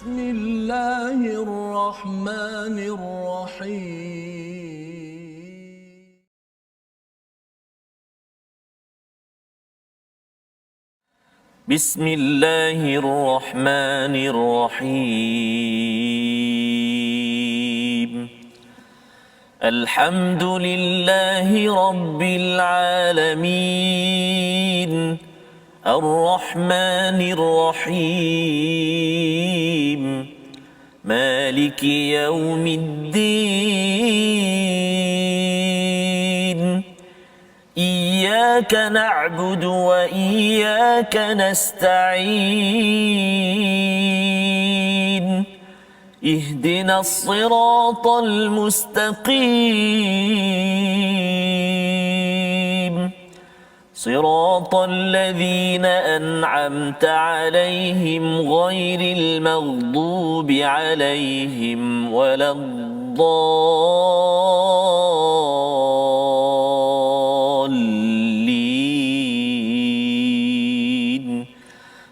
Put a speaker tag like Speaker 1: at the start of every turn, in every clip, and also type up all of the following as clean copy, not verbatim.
Speaker 1: بسم الله الرحمن الرحيم
Speaker 2: بسم الله الرحمن الرحيم الحمد لله رب العالمين الرحمن الرحيم مالك يوم الدين إياك نعبد وإياك نستعين اهدنا الصراط المستقيم صراط الذين أنعمت عليهم غير المغضوب عليهم ولا الضالين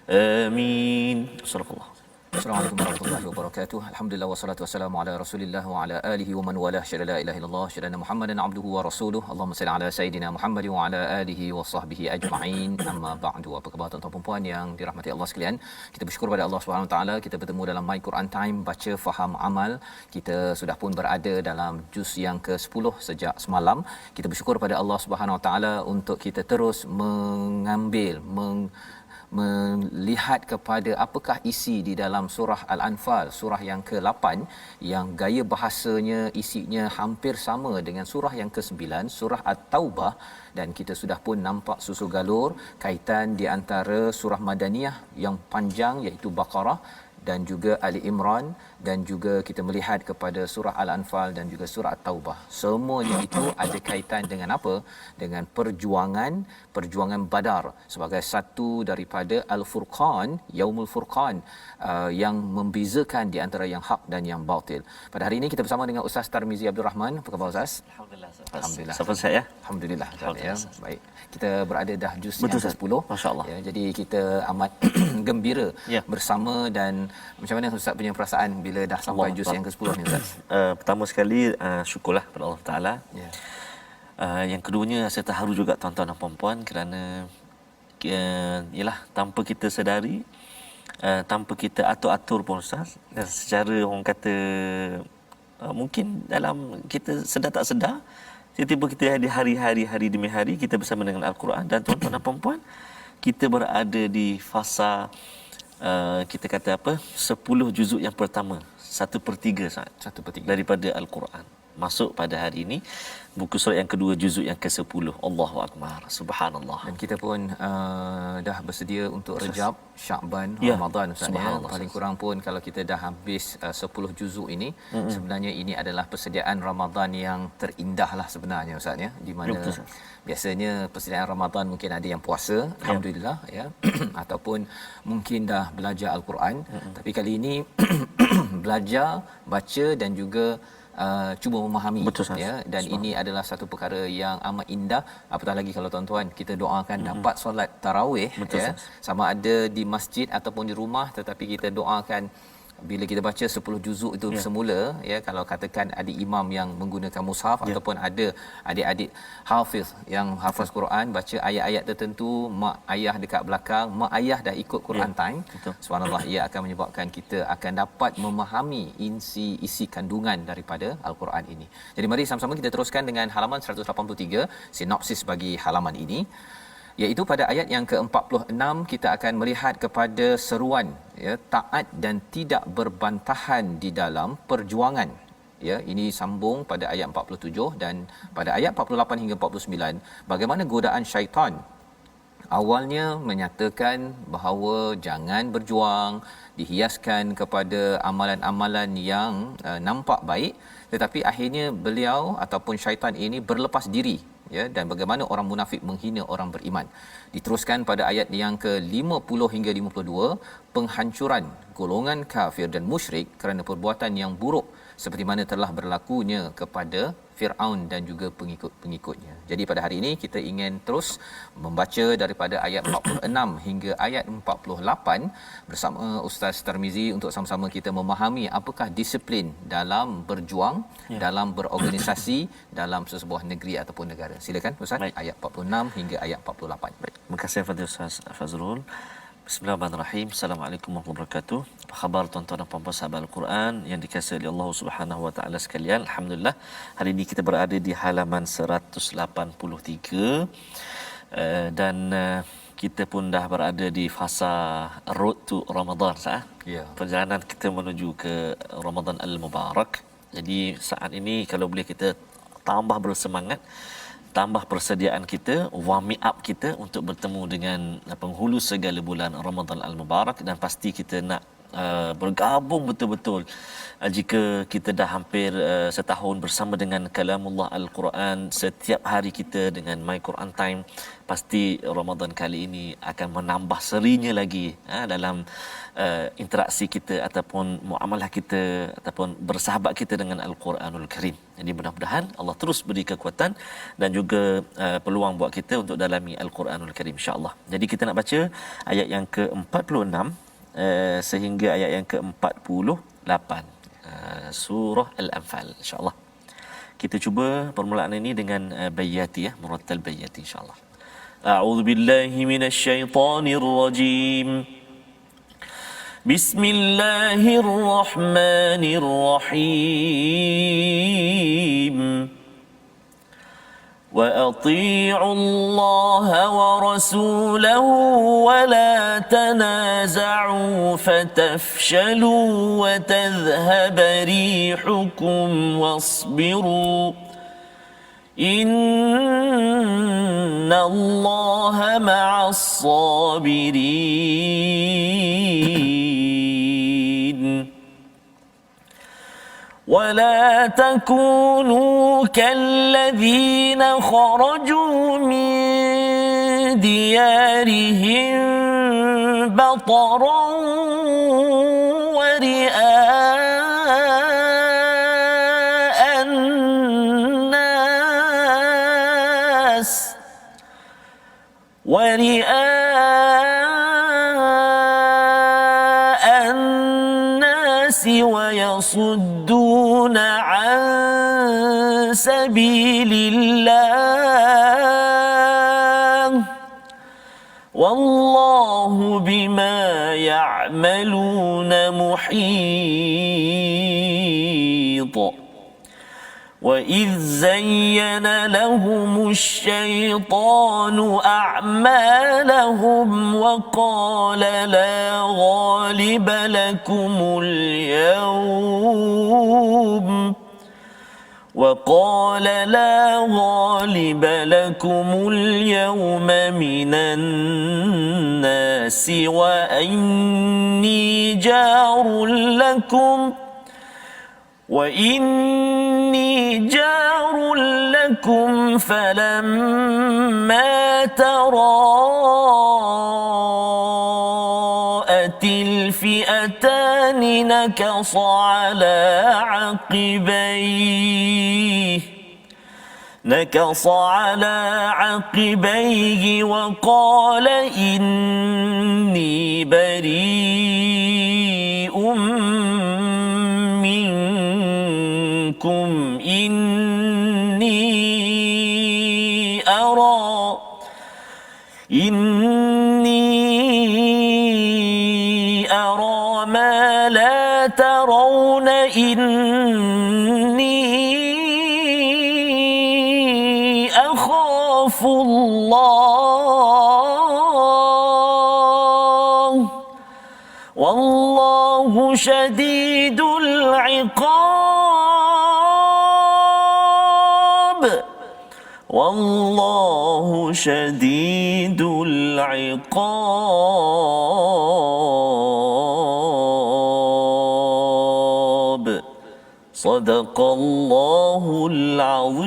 Speaker 2: آمين صدق الله.
Speaker 3: Assalamualaikum warahmatullahi wabarakatuh. Alhamdulillah wassalatu wassalamu ala Rasulillah wa ala alihi wa man walah. Syada la ilaha illallah, syada Muhammadan abduhu wa rasuluhu. Allahumma salli ala sayidina Muhammad wa ala alihi wa sahbihi ajma'in. Amma ba'du. Apa khabar tuan-tuan dan puan yang dirahmati Allah sekalian? Kita bersyukur pada Allah Subhanahu wa taala kita bertemu dalam My Quran Time, baca faham amal. Kita sudah pun berada dalam juz yang ke-10 sejak semalam. Kita bersyukur pada Allah Subhanahu wa taala untuk kita terus mengambil melihat kepada apakah isi di dalam surah Al-Anfal, surah yang ke-8 yang gaya bahasanya, isinya hampir sama dengan surah yang ke-9, surah At-Taubah, dan kita sudah pun nampak susul galur kaitan di antara surah Madaniyah yang panjang iaitu Baqarah dan juga Ali Imran, dan juga kita melihat kepada surah Al-Anfal dan juga surah At-Taubah. Semuanya itu ada kaitan dengan apa? Dengan perjuangan Badar sebagai satu daripada Al-Furqan, Yaumul Furqan, yang membezakan di antara yang hak dan yang batil. Pada hari ini kita bersama dengan Ustaz Tarmizi Abdul Rahman. Apa khabar Ustaz?
Speaker 2: Alhamdulillah. Siapa saya?
Speaker 3: Alhamdulillah. Ya. Baik. Kita berada dah juz
Speaker 2: Betul,
Speaker 3: yang ke-10.
Speaker 2: Masya-Allah.
Speaker 3: Ya, jadi kita amat gembira bersama. Dan macam mana Ustaz punya perasaan bila dah sampai juz yang ke-10 ni Ustaz?
Speaker 2: Pertama sekali syukurlah kepada Allah Taala.
Speaker 3: Ya.
Speaker 2: Yang keduanya saya terharu juga tuan-tuan dan puan-puan kerana ialah tanpa kita sedari, tanpa kita atur-atur pun Ustaz, dan secara orang kata mungkin dalam kita sedar tak sedar, tiba-tiba kita ada hari demi hari kita bersama dengan Al-Quran. Dan tuan-tuan dan puan-puan, kita berada di fasa kita kata apa, 10 juzuk yang pertama, 1/3 saat 1/3 daripada Al-Quran masuk pada hari ini, buku surat yang kedua, juzuk yang ke-10. Allahu Akbar, subhanallah.
Speaker 3: Dan kita pun dah bersedia untuk Rejab, Sya'ban, Ramadan Ustaz ya. Paling kurang pun kalau kita dah habis 10 juzuk ini, sebenarnya ini adalah persediaan Ramadan yang terindah lah sebenarnya Ustaz ya, di mana biasanya persediaan Ramadan mungkin ada yang puasa, alhamdulillah ya, ataupun mungkin dah belajar Al-Quran, tapi kali ini belajar, baca dan juga cuba memahami.
Speaker 2: Betul,
Speaker 3: ya, dan ini adalah satu perkara yang amat indah, apatah lagi kalau tuan-tuan kita doakan dapat solat tarawih.
Speaker 2: Betul,
Speaker 3: ya, sama ada di masjid ataupun di rumah, tetapi kita doakan bila kita baca 10 juzuk itu semula ya, kalau katakan ada imam yang menggunakan mushaf ataupun ada adik-adik hafiz yang hafaz Quran, baca ayat-ayat tertentu, mak ayah dekat belakang, mak ayah dah ikut Quran time. Subhanallah, ia akan menyebabkan kita akan dapat memahami isi kandungan daripada Al-Quran ini. Jadi mari sama-sama kita teruskan dengan halaman 183, sinopsis bagi halaman ini, iaitu pada ayat yang ke-46 kita akan melihat kepada seruan ya, taat dan tidak berbantahan di dalam perjuangan. Ya, ini sambung pada ayat 47, dan pada ayat 48 hingga 49 bagaimana godaan syaitan awalnya menyatakan bahawa jangan berjuang, dihiaskan kepada amalan-amalan yang nampak baik, tetapi akhirnya beliau ataupun syaitan ini berlepas diri ya, dan bagaimana orang munafik menghina orang beriman. Diteruskan pada ayat yang ke-50 hingga 52, penghancuran golongan kafir dan musyrik kerana perbuatan yang buruk seperti mana telah berlakunya kepada Firaun dan juga pengikut-pengikutnya. Jadi pada hari ini kita ingin terus membaca daripada ayat 46 hingga ayat 48 bersama Ustaz Tarmizi untuk sama-sama kita memahami apakah disiplin dalam berjuang, dalam berorganisasi dalam sesebuah negeri ataupun negara. Silakan Ustaz. Baik. Ayat 46 hingga ayat 48.
Speaker 2: Baik. Terima kasih kepada Ustaz Fazrul. Bismillahirrahmanirrahim. Assalamualaikum warahmatullahi wabarakatuh. Apa khabar tuan-tuan dan puan-puan sahabat Al-Quran yang dikasihi oleh Allah Subhanahu wa taala sekalian? Alhamdulillah, hari ini kita berada di halaman 183 dan kita pun dah berada di fasa road to Ramadan sah. Ya. Perjalanan kita menuju ke Ramadan Al-Mubarak. Jadi saat ini kalau boleh kita tambah bersemangat, tambah persediaan kita, warming up kita untuk bertemu dengan penghulu segala bulan Ramadan Al-Mubarak, dan pasti kita nak bergabung betul-betul jika kita dah hampir setahun bersama dengan kalamullah Al-Quran setiap hari kita dengan My Quran Time. Pasti Ramadan kali ini akan menambah serinya lagi dalam interaksi kita ataupun muamalah kita ataupun bersahabat kita dengan Al-Quranul Karim. Jadi mudah-mudahan Allah terus beri kekuatan dan juga peluang buat kita untuk dalami Al-Quranul Karim, insya-Allah. Jadi kita nak baca ayat yang ke-46 sehingga ayat yang ke-48 surah Al-Anfal, insya-Allah. Kita cuba permulaan ini dengan bayati, murattal bayati, insya-Allah. A'udzu billahi minasyaitonir rajim. Bismillahirrahmanirrahim. وأطيعوا الله ورسوله ولا تنازعوا فتفشلوا وتذهب ريحكم واصبروا إن الله مع الصابرين ولا تكونوا كالذين خرجوا من ديارهم بطرا ورئاء الناس ويصدون عن سبيل الله والله بما يعملون محيط وإذ زين لهم الشيطان أعمالهم وقال لا غالب لكم اليوم من الناس وإني جار لكم فلما تراءت الفئتان نكص على عقبيه وقال إني بريء منكم إني أرى ما لا ترون إني أخاف الله والله شديد العقاب والله شديد العقاب صدق الله العظيم.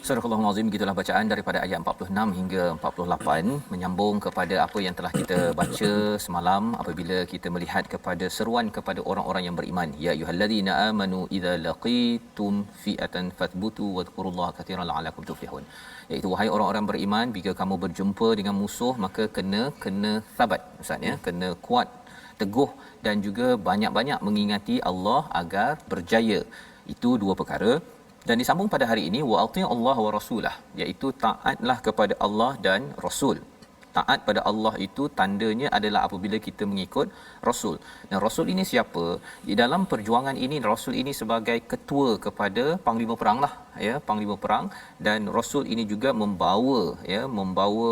Speaker 3: Surah Al-Azim, begitulah bacaan daripada ayat 46 hingga 48 menyambung kepada apa yang telah kita baca semalam apabila kita melihat kepada seruan kepada orang-orang yang beriman. Ya ayyuhallazina amanu idza laqitum fi'atan fathbutu wadhkurullaha katiran la'allakum tuflihun. Iaitu wahai orang-orang beriman, bila kamu berjumpa dengan musuh maka kena sabat ustaz ya, kena kuat, teguh dan juga banyak-banyak mengingati Allah agar berjaya. Itu dua perkara. Dan disambung pada hari ini wa Allah wa rasulah, iaitu taatlah kepada Allah dan Rasul. Taat pada Allah itu tandanya adalah apabila kita mengikut Rasul. Dan Rasul ini siapa? Di dalam perjuangan ini Rasul ini sebagai ketua kepada panglima perang lah ya, panglima perang, dan Rasul ini juga membawa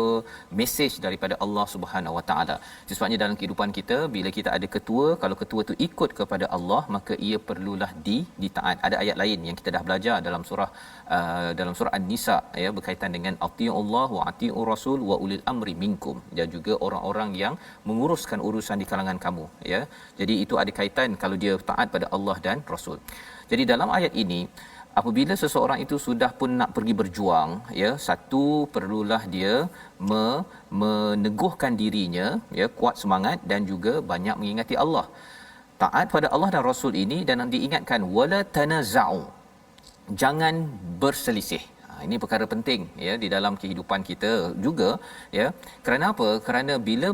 Speaker 3: mesej daripada Allah Subhanahu Wa Taala. Sebabnya dalam kehidupan kita bila kita ada ketua, kalau ketua itu ikut kepada Allah maka ia perlulah ditaat. Ada ayat lain yang kita dah belajar dalam surah An-Nisa ya, berkaitan dengan atiiullah wa atiiur rasul wa ulil amri minkum, dan juga orang-orang yang menguruskan urusan di kalangan kamu ya. Jadi itu ada kaitan kalau dia taat pada Allah dan Rasul. Jadi dalam ayat ini apabila seseorang itu sudah pun nak pergi berjuang ya, satu perlulah dia meneguhkan dirinya ya, kuat semangat dan juga banyak mengingati Allah. Taat pada Allah dan Rasul ini, dan diingatkan wala tanaza'u, jangan berselisih. Ini perkara penting ya di dalam kehidupan kita juga ya. Kerana apa? Kerana bila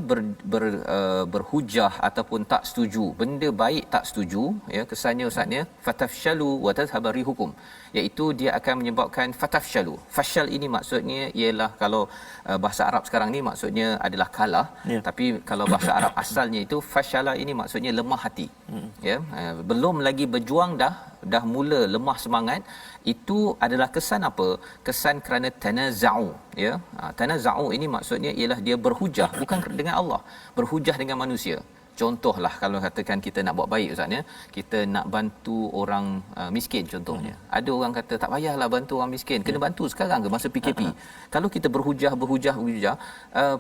Speaker 3: berhujah ataupun tak setuju, benda baik tak setuju ya, kesannya ustaznya fatafshalu wa tadhhabu rihukum, iaitu dia akan menyebabkan fatafshalu. Fashal ini maksudnya ialah kalau bahasa Arab sekarang ni maksudnya adalah kalah, tapi kalau bahasa Arab asalnya itu fashala ini maksudnya lemah hati. Ya, belum lagi berjuang dah mula lemah semangat. Itu adalah kesan apa? Kesan kerana tanaza'u ya. Tanaza'u ini maksudnya ialah dia berhujah bukan dengan Allah, berhujah dengan manusia. Contohlah kalau katakan kita nak buat baik ustaz ya, kita nak bantu orang miskin contohnya. Ada orang kata tak payahlah bantu orang miskin, kena bantu sekarang ke masa PKP. Kalau kita berhujah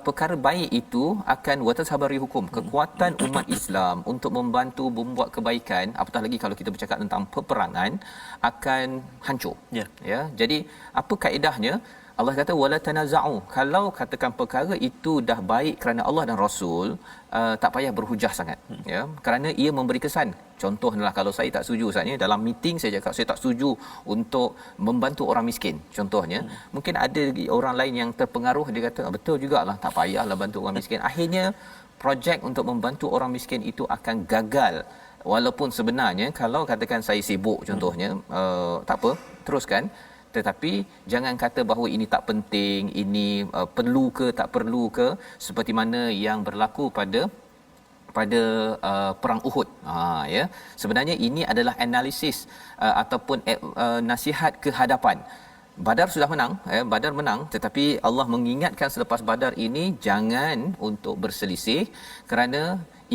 Speaker 3: perkara baik itu akan watasabari hukum, kekuatan umat Islam untuk membantu membuat kebaikan, apatah lagi kalau kita bercakap tentang peperangan, akan hancur. Ya. Jadi apa kaedahnya? Allah kata wala tanaza'u, kalau katakan perkara itu dah baik kerana Allah dan Rasul, tak payah berhujah sangat ya, kerana ia memberi kesan. Contohnya kalau saya tak setuju ustaznya, dalam meeting saya cakap saya tak setuju untuk membantu orang miskin contohnya, mungkin ada orang lain yang terpengaruh, dia kata betul jugalah, tak payahlah bantu orang miskin. Akhirnya projek untuk membantu orang miskin itu akan gagal. Walaupun sebenarnya kalau katakan saya sibuk contohnya, tak apa, teruskan. Tetapi jangan kata bahawa ini tak penting, ini perlu ke tak perlu ke, seperti mana yang berlaku pada perang Uhud. Ya, sebenarnya ini adalah analisis ataupun nasihat ke hadapan. Badar sudah menang, Badar menang, tetapi Allah mengingatkan selepas Badar ini jangan untuk berselisih, kerana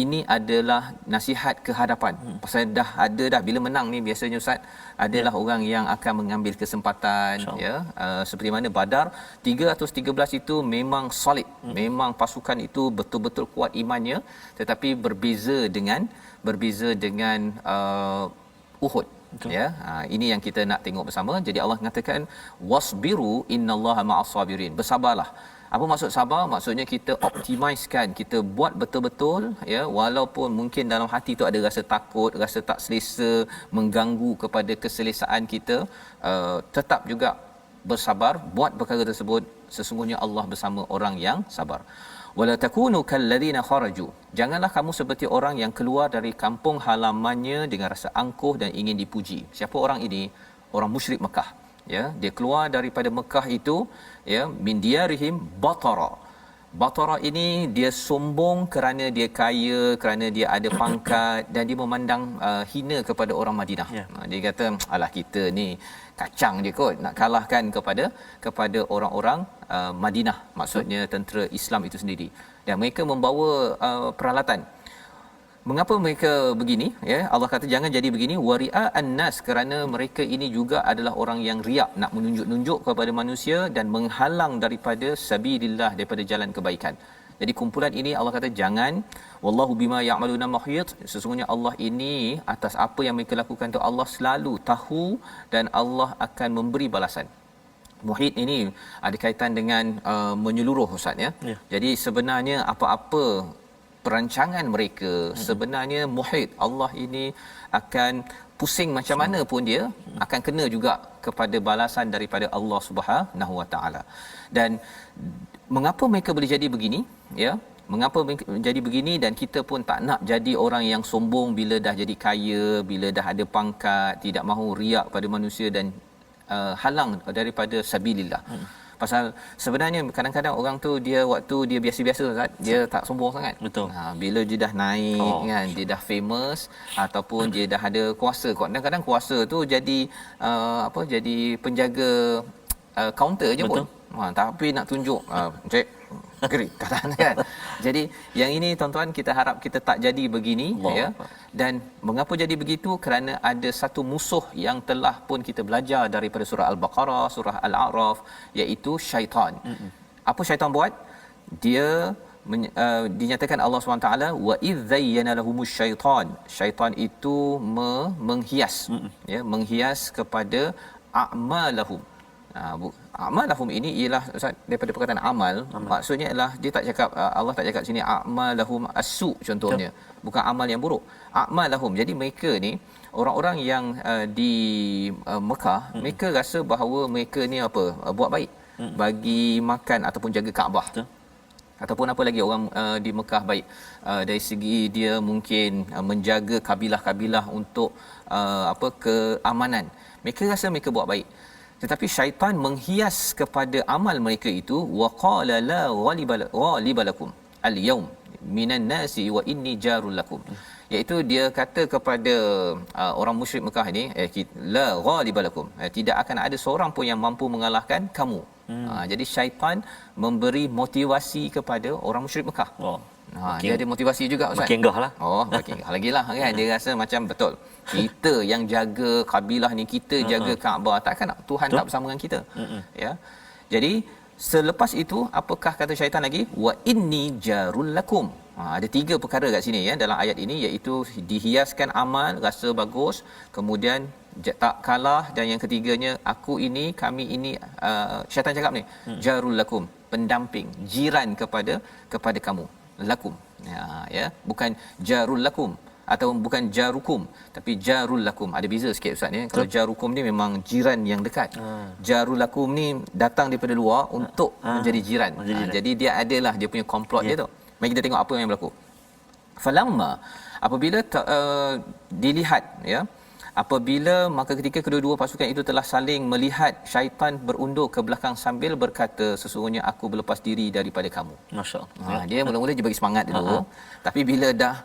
Speaker 3: ini adalah nasihat ke hadapan. Pasal dah bila menang ni biasanya ustaz adalah orang yang akan mengambil kesempatan ya. Seperti mana Badar 313 itu memang solid, memang pasukan itu betul-betul kuat imannya, tetapi berbeza dengan Uhud. Betul. Ya, ini yang kita nak tengok bersama. Jadi Allah mengatakan wasbiru innallaha ma'as sabirin. Bersabarlah. Apa maksud sabar? Maksudnya kita optimiskan, kita buat betul-betul ya, walaupun mungkin dalam hati tu ada rasa takut, rasa tak selesa, mengganggu kepada keselesaan kita, tetap juga bersabar, buat perkara tersebut. Sesungguhnya Allah bersama orang yang sabar. Wala takunu kalladzina kharaju, janganlah kamu seperti orang yang keluar dari kampung halamannya dengan rasa angkuh dan ingin dipuji. Siapa orang ini? Orang musyrik Mekah ya, dia keluar daripada Mekah itu ya, min diyarihim batara ini dia sombong kerana dia kaya, kerana dia ada pangkat, dan dia memandang hina kepada orang Madinah. Dia kata alah kita ni kacang je kot, nak kalahkan kepada orang-orang Madinah, maksudnya tentera Islam itu sendiri, dan mereka membawa peralatan. Mengapa mereka begini ya? Allah kata jangan jadi begini, wari'a annas, kerana mereka ini juga adalah orang yang riak, nak menunjuk-nunjuk kepada manusia dan menghalang daripada sabilillah, daripada jalan kebaikan. Jadi kumpulan ini Allah kata jangan, wallahu bima ya'maluna muhit, sesungguhnya Allah ini atas apa yang mereka lakukan tu Allah selalu tahu dan Allah akan memberi balasan. Muhit ini ada kaitan dengan menyeluruh Ustaz ya.
Speaker 2: Ya.
Speaker 3: Jadi sebenarnya apa-apa perancangan mereka sebenarnya muhit. Allah ini akan pusing macam mana pun dia akan kena juga kepada balasan daripada Allah Subhanahu Wa Taala. Dan mengapa mereka boleh jadi begini ya? Mengapa menjadi begini, dan kita pun tak nak jadi orang yang sombong bila dah jadi kaya, bila dah ada pangkat, tidak mahu riak pada manusia dan halang daripada sabilillah. Pasal sebenarnya kadang-kadang orang tu dia waktu dia biasa-biasa Ustaz, dia tak sombong sangat.
Speaker 2: Betul.
Speaker 3: Bila dia dah naik kan, dia dah famous ataupun dia dah ada kuasa. Kadang-kadang kuasa tu jadi jadi penjaga kaunter je. Betul. Pun. Tapi nak tunjuk cek gerik katakan kan. Jadi yang ini tuan-tuan kita harap kita tak jadi begini Allah ya. Dan mengapa jadi begitu? Kerana ada satu musuh yang telah pun kita belajar daripada surah Al-Baqarah, surah Al-A'raf, iaitu syaitan. Apa syaitan buat? Dia dinyatakan Allah SWT wa idz zayyana lahumus syaitan. Syaitan itu menghias ya, menghias kepada a'malahum. A'malahum ini ialah Ustaz, daripada perkataan amal. Maksudnya ialah dia tak cakap Allah tak cakap sini a'malahum as-su contohnya. Bukan amal yang buruk. A'malahum. Jadi mereka ni orang-orang yang di Mekah, mereka rasa bahawa mereka ni apa? Buat baik. Bagi makan ataupun jaga Kaabah. Ataupun apa lagi orang di Mekah baik dari segi dia mungkin menjaga kabilah-kabilah untuk keamanan. Mereka rasa mereka buat baik. Tetapi syaitan menghias kepada amal mereka itu, waqala la ghaliba lakum al-yawm minan nasi wa inni jarul lakum, iaitu dia kata kepada orang musyrik Mekah ini, la ghaliba lakum, tidak akan ada seorang pun yang mampu mengalahkan kamu. Jadi syaitan memberi motivasi kepada orang musyrik Mekah. Dia ada motivasi juga Ustaz.
Speaker 2: Makin gah lah.
Speaker 3: Makin gah lagi lah kan. Dia rasa macam betul. Kita yang jaga kabilah ni, kita jaga Kaabah, takkan nak Tuhan tak bersama dengan kita. Ya. Jadi selepas itu apakah kata syaitan lagi? Wa inni jarul lakum. Ada 3 perkara kat sini ya dalam ayat ini, iaitu dihiaskan amal, rasa bagus, kemudian tak kalah, dan yang ketiganya kami ini syaitan cakap ni jarul lakum, pendamping, jiran kepada kamu. Lakum ya, bukan jarul lakum atau bukan jarukum, tapi jarul lakum. Ada beza sikit Ustaz ya. Kalau jarukum ni memang jiran yang dekat. Jarul lakum ni datang daripada luar untuk menjadi jiran. Jadi dia adalah dia punya komplot dia tu. Mari kita tengok apa yang berlaku. Falamma, apabila dilihat ya, apabila maka ketika kedua-dua pasukan itu telah saling melihat, syaitan berundur ke belakang sambil berkata, sesungguhnya aku berlepas diri daripada kamu. Masya-Allah. Dia mula-mula dia bagi semangat dulu. Tapi bila dah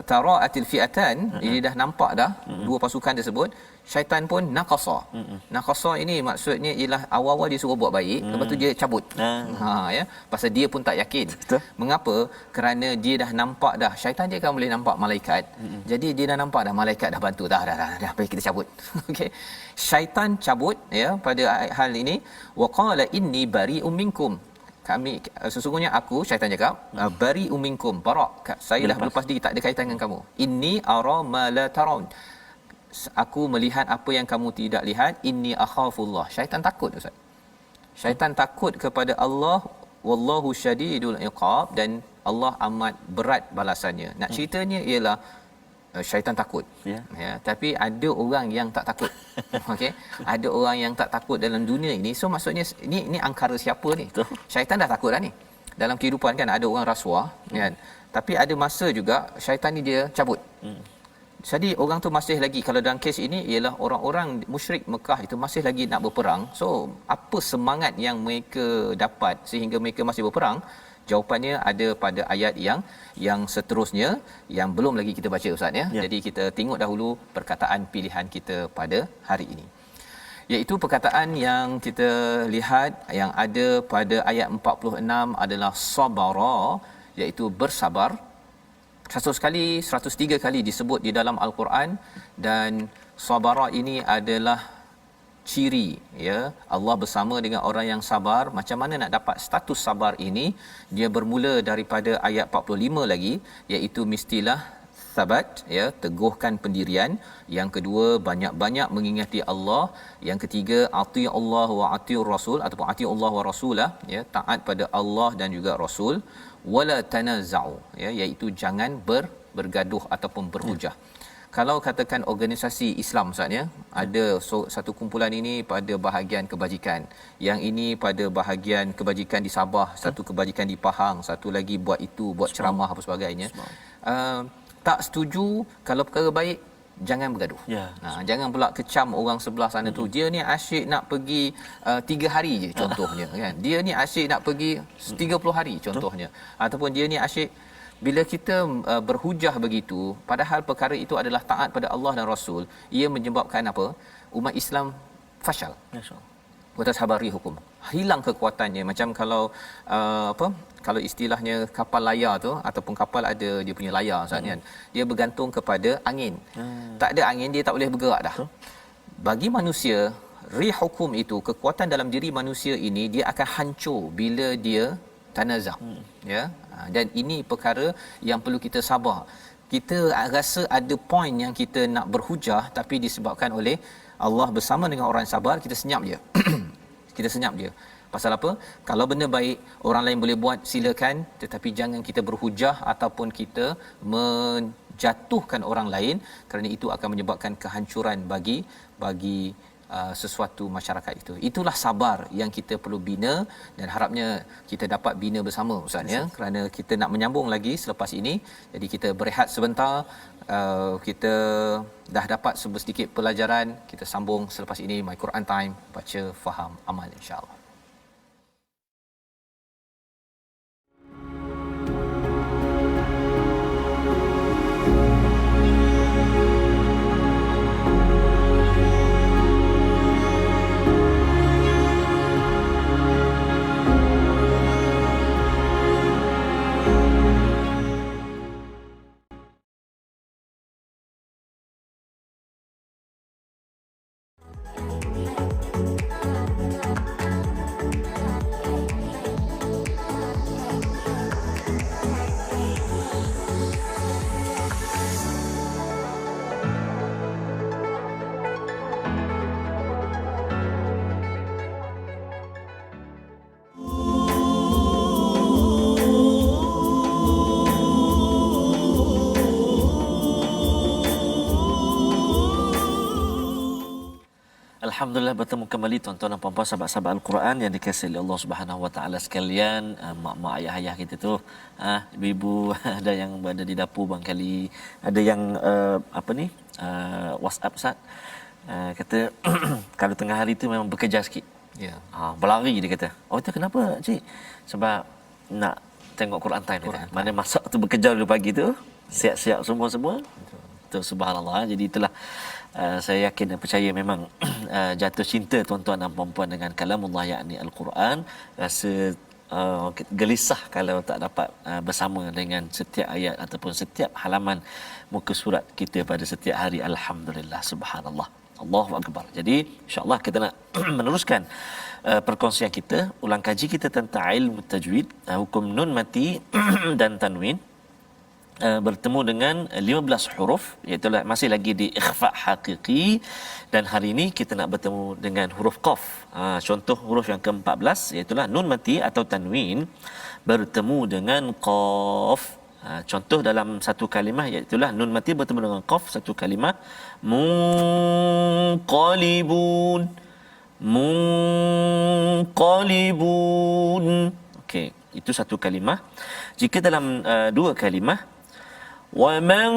Speaker 3: tara'atil fi'atan, ini dah nampak dah dua pasukan tersebut, syaitan pun naqasa. Naqasa ini maksudnya ialah awal-awal dia suruh buat baik, lepas tu dia cabut. Ya, pasal dia pun tak yakin. Betul. Mengapa? Kerana dia dah nampak dah, syaitan dia kan boleh nampak malaikat. Jadi dia dah nampak dah malaikat dah bantu dah baik kita cabut. Okey. Syaitan cabut ya pada hal ini, waqala inni bari'um minkum. Sesungguhnya aku, syaitan cakap, bari'um minkum, barak, saya dah berlepas diri, tak ada kaitan dengan kamu. Inni ara ma la tarawun, aku melihat apa yang kamu tidak lihat. Inni akhafullah, syaitan takut Ustaz. Syaitan takut kepada Allah. Wallahu syadidul iqab, dan Allah amat berat balasannya. Nak ceritanya ialah syaitan takut. Ya, tapi ada orang yang tak takut. Okey, ada orang yang tak takut dalam dunia ini. So maksudnya ini angkara siapa ni? Syaitan dah takut dah ni. Dalam kehidupan kan ada orang rasuah kan. Tapi ada masa juga syaitan ni dia cabut. Jadi orang tu masih lagi, kalau dalam kes ini ialah orang-orang musyrik Mekah itu masih lagi nak berperang. So apa semangat yang mereka dapat sehingga mereka masih berperang? Jawapannya ada pada ayat yang seterusnya yang belum lagi kita baca Ustaz ya. Jadi kita tengok dahulu perkataan pilihan kita pada hari ini. Iaitu perkataan yang kita lihat yang ada pada ayat 46 adalah sabara, iaitu bersabar. 103 kali disebut di dalam Al-Quran, dan sabara ini adalah ciri ya Allah bersama dengan orang yang sabar. Macam mana nak dapat status sabar ini? Dia bermula daripada ayat 45 lagi, iaitu mestilah thabat, ya, teguhkan pendirian. Yang kedua, banyak-banyak mengingati Allah. Yang ketiga, ati Allah wa ati Rasul ataupun ati Allah wa Rasulah, ya, taat pada Allah dan juga Rasul. Wala tanaza'u, ya, iaitu jangan bergaduh ataupun berhujah. Kalau katakan organisasi Islam Ustaz, ya, ada satu kumpulan ini pada bahagian kebajikan, yang ini pada bahagian kebajikan di Sabah, satu kebajikan di Pahang, satu lagi buat itu, buat ceramah apa sebagainya. Tak setuju, kalau perkara baik jangan bergaduh. Jangan pula kecam orang sebelah sana tu. Dia ni asyik nak pergi 3 hari je contohnya, kan. Dia ni asyik nak pergi 30 hari contohnya. Ataupun dia ni asyik, bila kita berhujah begitu, padahal perkara itu adalah taat pada Allah dan Rasul, ia menyebabkan apa? Umat Islam fashal. Batas habari hukum, hilang kekuatannya. Macam kalau kalau istilahnya kapal layar tu, ataupun kapal ada dia punya layar Ustaz, kan, dia bergantung kepada angin. Tak ada angin dia tak boleh bergerak dah. Bagi manusia, rih hukum itu, kekuatan dalam diri manusia ini, dia akan hancur bila dia tanazah. Ya, dan ini perkara yang perlu kita sabar. Kita rasa ada poin yang kita nak berhujah, tapi disebabkan oleh Allah bersama dengan orang sabar, kita senyap je. Kita senyap je. Pasal apa? Kalau benda baik, orang lain boleh buat, silakan, tetapi jangan kita berhujah ataupun kita menjatuhkan orang lain, kerana itu akan menyebabkan kehancuran bagi sesuatu masyarakat itu. Itulah sabar yang kita perlu bina, dan harapnya kita dapat bina bersama Ustaz, ya, kerana kita nak menyambung lagi selepas ini. Jadi kita berehat sebentar. Kita dah dapat sedikit pelajaran, kita sambung selepas ini. My Quran Time, baca, faham, amal, insya-Allah.
Speaker 2: Alhamdulillah, bertemu kembali tuan-tuan dan puan-puan sahabat-sahabat Al-Quran yang dikasihi oleh Allah Subhanahu Wa Taala sekalian. Mak-mak, ayah-ayah kita tu, ibu-ibu, ada yang berada di dapur barangkali, ada yang WhatsApp Ustaz, kata kalau tengah hari tu memang bekerja sikit. Ya. Berlari dia kata. Oh, itu kenapa cik? Sebab nak tengok Quran Time dia. Mana masak tu bekerja dulu pagi tu, siap-siap semua. Tu subhanallah. Jadi itulah saya yakin dan percaya memang jatuh cinta tuan-tuan dan puan-puan dengan kalamullah, yakni Al-Quran. Rasa gelisah kalau tak dapat bersama dengan setiap ayat ataupun setiap halaman muka surat kita pada setiap hari. Alhamdulillah, subhanallah, Allahu akbar. Jadi insya-Allah kita nak meneruskan perkongsian kita, ulang kaji kita tentang ilmu tajwid, hukum nun mati dan tanwin. Bertemu dengan 15 huruf, iaitu masih lagi di ikhfa haqiqi, dan hari ini kita nak bertemu dengan huruf qaf. Contoh huruf yang ke-14 iaitu nun mati atau tanwin bertemu dengan qaf. Contoh dalam satu kalimah iaitu nun mati bertemu dengan qaf, satu kalimah munqalibun. Okey, itu satu kalimah. Jika dalam dua kalimah, وَمَنْ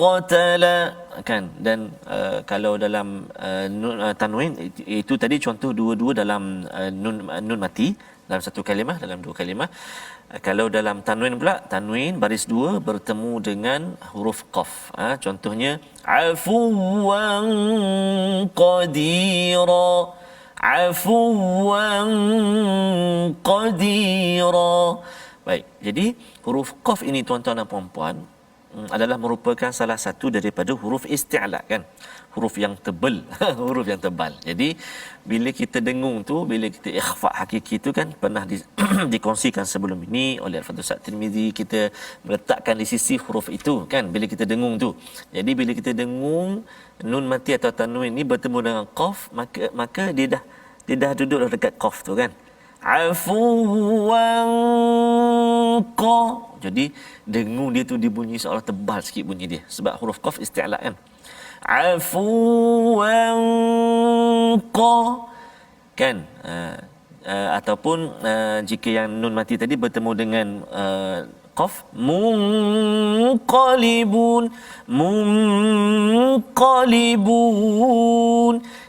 Speaker 2: قَتَلَ, kan, dan kalau dalam tanwin itu tadi contoh dua-dua dalam nun mati dalam satu kalimah, dalam dua kalimah. Kalau dalam tanwin pula, tanwin baris dua bertemu dengan huruf qaf. Contohnya afuwan qadira, afuwan qadira. Baik, jadi huruf qaf ini tuan-tuan dan puan-puan, adalah merupakan salah satu daripada huruf isti'la kan, huruf yang tebal huruf yang tebal. Jadi bila kita dengung tu, bila kita ikhfa hakiki tu kan pernah dikongsikan sebelum ini oleh Al-Fadhil Ustaz Tirmizi, kita meletakkan di sisi huruf itu kan bila kita dengung tu. Jadi bila kita dengung nun mati atau tanwin ini bertemu dengan qaf, maka dia dah duduk dekat qaf tu kan. Afuwan qa. Jadi dengung dia tu dibunyi seolah tebal sikit bunyi dia sebab huruf qaf isti'la kan. Afuwan qa kan. Ataupun jika yang nun mati tadi bertemu dengan qaf, munqalibun.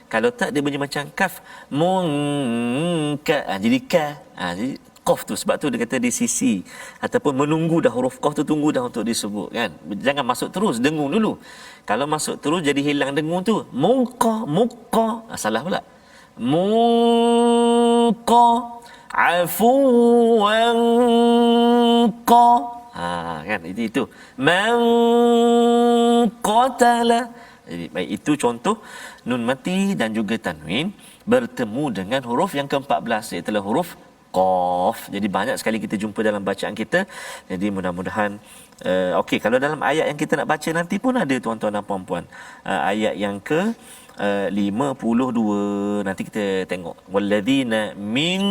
Speaker 2: Kalau tak dia bunyi macam kaf, jadi ka. Jadi qaf tu, sebab tu dia kata di sisi ataupun menunggu dah, huruf qaf tu tunggu dah untuk disebut kan. Jangan masuk terus, dengung dulu. Kalau masuk terus jadi hilang dengung tu. Muqa. Salah pula. Muqa afuwan qa. Kan itu. Man qatala. Jadi baik, itu contoh nun mati dan juga tanwin bertemu dengan huruf yang ke-14 iaitu huruf qaf. Jadi banyak sekali kita jumpa dalam bacaan kita. Jadi mudah-mudahan okey, kalau dalam ayat yang kita nak baca nanti pun ada tuan-tuan dan puan-puan. Ayat yang ke 52 nanti kita tengok walladzina min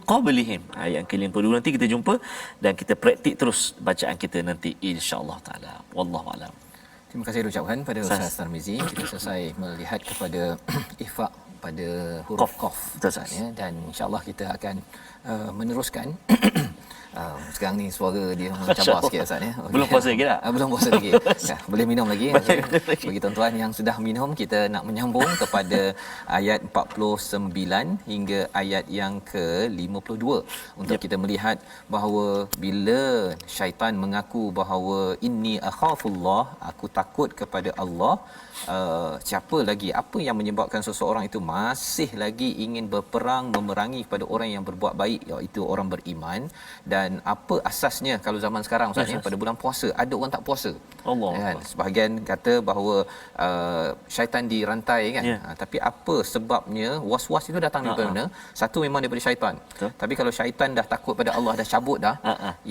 Speaker 2: qablihim, ayat yang ke-52 nanti kita jumpa dan kita praktik terus bacaan kita nanti insya-Allah taala. Wallahu alam.
Speaker 3: Terima kasih ucapkan pada Ustaz Tarmizi. Kita selesai melihat kepada ikhfa pada huruf qaf ya, dan insya-Allah kita akan meneruskan. Sekarang ni suara dia mencabar sikit Ustaz ya.
Speaker 2: Belum puasa lagi tak?
Speaker 3: Belum puasa lagi. Boleh minum lagi. Bagi tuan-tuan yang sudah minum, kita nak menyambung kepada ayat 49 hingga ayat yang ke-52 untuk kita melihat bahawa bila syaitan mengaku bahawa inni akhafullah, aku takut kepada Allah, siapa lagi, apa yang menyebabkan seseorang itu masih lagi ingin berperang memerangi kepada orang yang berbuat baik, iaitu orang beriman. Dan apa asasnya kalau zaman sekarang Ustaz pada bulan puasa ada orang tak puasa.
Speaker 2: Allah.
Speaker 3: Kan? Sebahagian kata bahawa syaitan dirantai kan. Tapi apa sebabnya was-was itu datang daripada mana? Satu memang daripada syaitan. Tapi kalau syaitan dah takut pada Allah, dah cabut dah,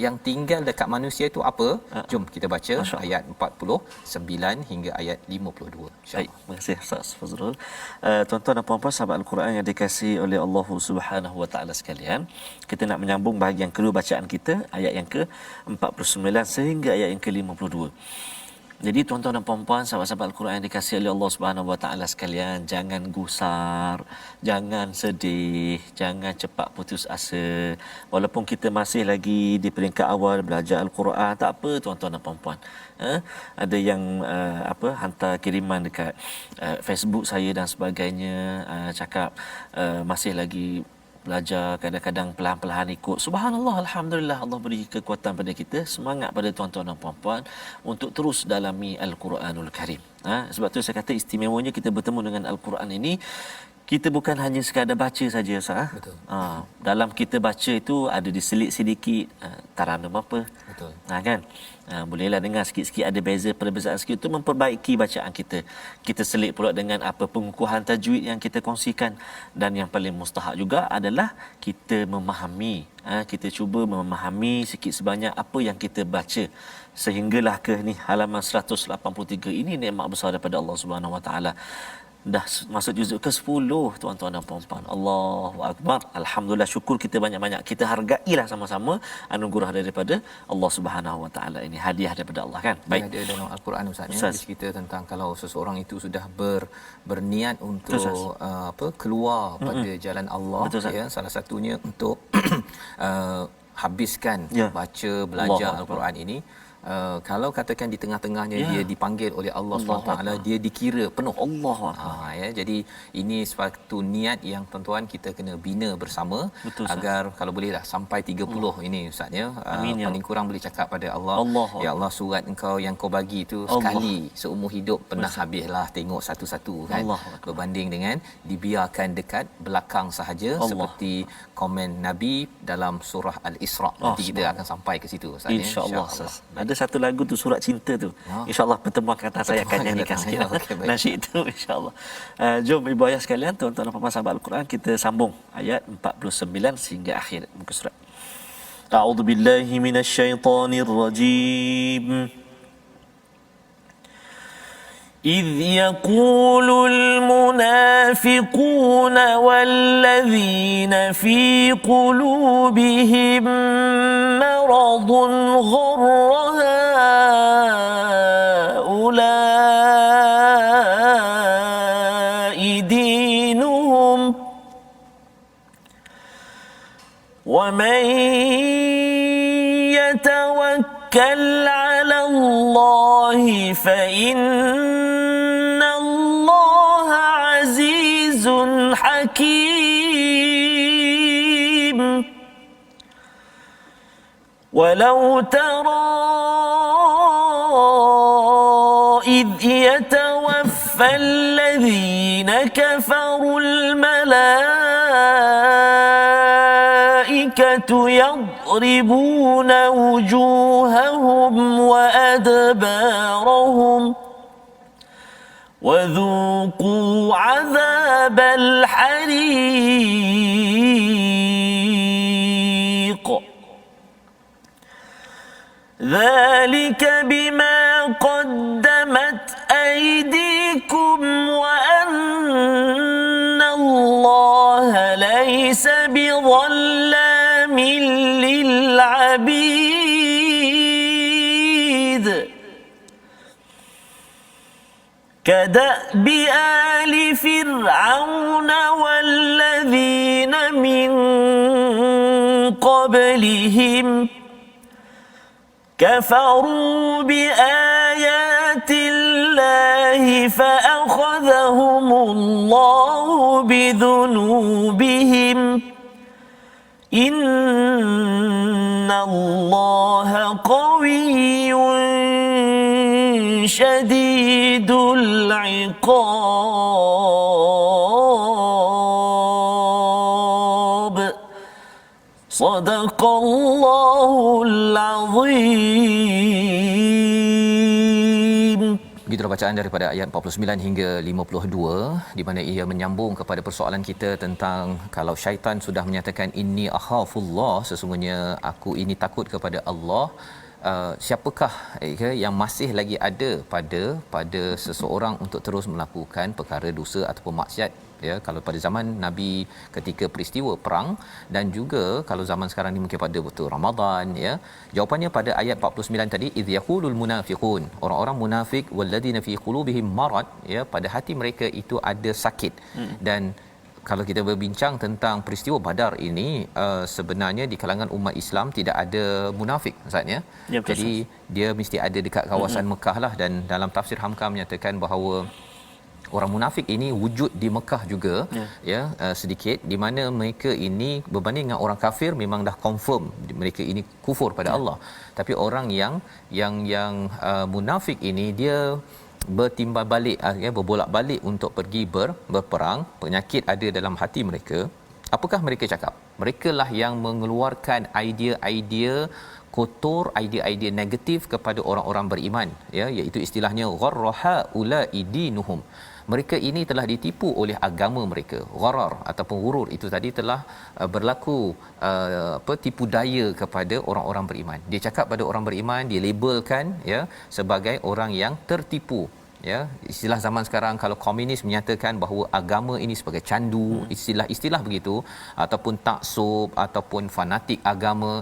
Speaker 3: yang tinggal dekat manusia itu apa? Jom kita baca ayat 49 hingga ayat 52.
Speaker 2: Baik, terima kasih Ustaz Fazrul. Tuan-tuan dan puan-puan sahabat Al-Quran yang dikasihi oleh Allah Subhanahu Wa Taala sekalian, kita nak menyambung bahagian kedua bacaan kita, ayat yang ke-49 sehingga ayat yang ke-52. Jadi tuan-tuan dan puan-puan sahabat-sahabat Al-Quran yang dikasihi oleh Allah Subhanahu Wa Taala sekalian, jangan gusar, jangan sedih, jangan cepat putus asa. Walaupun kita masih lagi di peringkat awal belajar Al-Quran, tak apa tuan-tuan dan puan-puan. Ada yang hantar kiriman dekat Facebook saya dan sebagainya, cakap masih lagi belajar, kadang-kadang perlahan-lahan ikut. Subhanallah, alhamdulillah, Allah beri kekuatan pada kita, semangat pada tuan-tuan dan puan-puan untuk terus dalami Al-Quranul Karim. Sebab tu saya kata istimewanya kita bertemu dengan Al-Quran ini, kita bukan hanya sekadar baca saja Ustaz.
Speaker 3: Betul.
Speaker 2: Dalam kita baca itu ada diselit sedikit taranum apa.
Speaker 3: Betul.
Speaker 2: Kan? Bolehlah dengar sikit-sikit ada beza, perbezaan sikit, itu memperbaiki bacaan kita. Kita selit pula dengan apa pengukuhan tajwid yang kita kongsikan, dan yang paling mustahak juga adalah kita memahami. Kita cuba memahami sikit sebanyak apa yang kita baca sehinggalah ke ni halaman 183 ini nikmat besar daripada Allah Subhanahu Wa Taala. Dah masuk juzuk ke-10 tuan-tuan dan puan-puan. Allahu akbar. Alhamdulillah, syukur kita banyak-banyak. Kita hargailah sama-sama anugerah daripada Allah Subhanahu Wa Taala ini, hadiah daripada Allah kan. Baik.
Speaker 3: Ada dalam Al-Quran Ustaz ya, cerita tentang kalau seseorang itu sudah berniat untuk keluar pada jalan Allah. Betul, ya, salah satunya untuk habiskan baca belajar Al-Quran ini. Kalau katakan di tengah-tengahnya dia dipanggil oleh Allah SWT, dia dikira penuh Allah. Ya, jadi ini suatu niat yang tuan-tuan kita kena bina bersama. Betul, agar kalau bolehlah sampai 30 ini Ustaz ya. Paling kurang boleh cakap pada Allah, ya Allah, surat engkau yang kau bagi itu sekali seumur hidup pernah habislah tengok satu-satu kan. Berbanding dengan dibiarkan dekat belakang sahaja seperti komen Nabi dalam surah Al-Isra. Nanti kita akan sampai ke situ Ustaz ya.
Speaker 2: InsyaAllah. Ada satu lagu tu Surat Cinta tu. InsyaAllah pertemuan akan datang saya akan nyanyikan sikit.
Speaker 3: Okey, baik.
Speaker 2: Nasyid itu insyaAllah. Jom ibu ayah sekalian, tuan-tuan dan puan-puan sahabat Al-Quran, kita sambung ayat 49 sehingga akhir muka surat. A'udzu billahi minasyaitonir rajim. إذ يقول المنافقون والذين في قلوبهم مرض غر هؤلاء دينهم ومن يتوكل على الله فإن الله عزيز حكيم ولو ترى إذ يتوفى الذين كفروا الملائكة يضربون وجوههم وأدبارهم وذوقوا عذاب الحريق ذلك بما قدمت أيديكم وأن الله ليس بظلام للعبيد كدأب آل فرعون والذين من قبلهم كفروا بآيات الله فأخذهم الله بذنوبهم إن الله قوي شديد العقاب صدق الله العظيم.
Speaker 3: Begitulah bacaan daripada ayat 49 hingga 52 di mana ia menyambung kepada persoalan kita tentang kalau syaitan sudah menyatakan inni akhafullah, sesungguhnya aku ini takut kepada Allah, siapakah yang masih lagi ada pada seseorang untuk terus melakukan perkara dosa ataupun maksiat, ya, kalau pada zaman Nabi ketika peristiwa perang dan juga kalau zaman sekarang ni mungkin pada waktu Ramadan, ya. Jawapannya pada ayat 49 tadi, idh yaqulul munafiqun, orang-orang munafik, walladina fi qulubihim marad, ya, pada hati mereka itu ada sakit. Dan kalau kita berbincang tentang peristiwa Badar ini, sebenarnya di kalangan umat Islam tidak ada munafik, Ustaz, ya. Jadi dia mesti ada dekat kawasan Mekah lah, dan dalam tafsir Hamka menyatakan bahawa orang munafik ini wujud di Mekah juga, sedikit, di mana mereka ini berbanding dengan orang kafir memang dah confirm mereka ini kufur pada Allah. Tapi orang yang munafik ini dia bertimbal balik, berbolak-balik untuk pergi berperang. Penyakit ada dalam hati mereka. Apakah mereka cakap? Mereka lah yang mengeluarkan idea-idea kotor, idea-idea negatif kepada orang-orang beriman, ya, iaitu istilahnya gharraha ulaidinuhum. Mereka ini telah ditipu oleh agama mereka. Gharar ataupun ghurur itu tadi telah berlaku tipu daya kepada orang-orang beriman. Dia cakap pada orang beriman, dia labelkan, ya, sebagai orang yang tertipu, ya. Istilah zaman sekarang kalau komunis menyatakan bahawa agama ini sebagai candu, istilah-istilah begitu, ataupun taksub ataupun fanatik agama.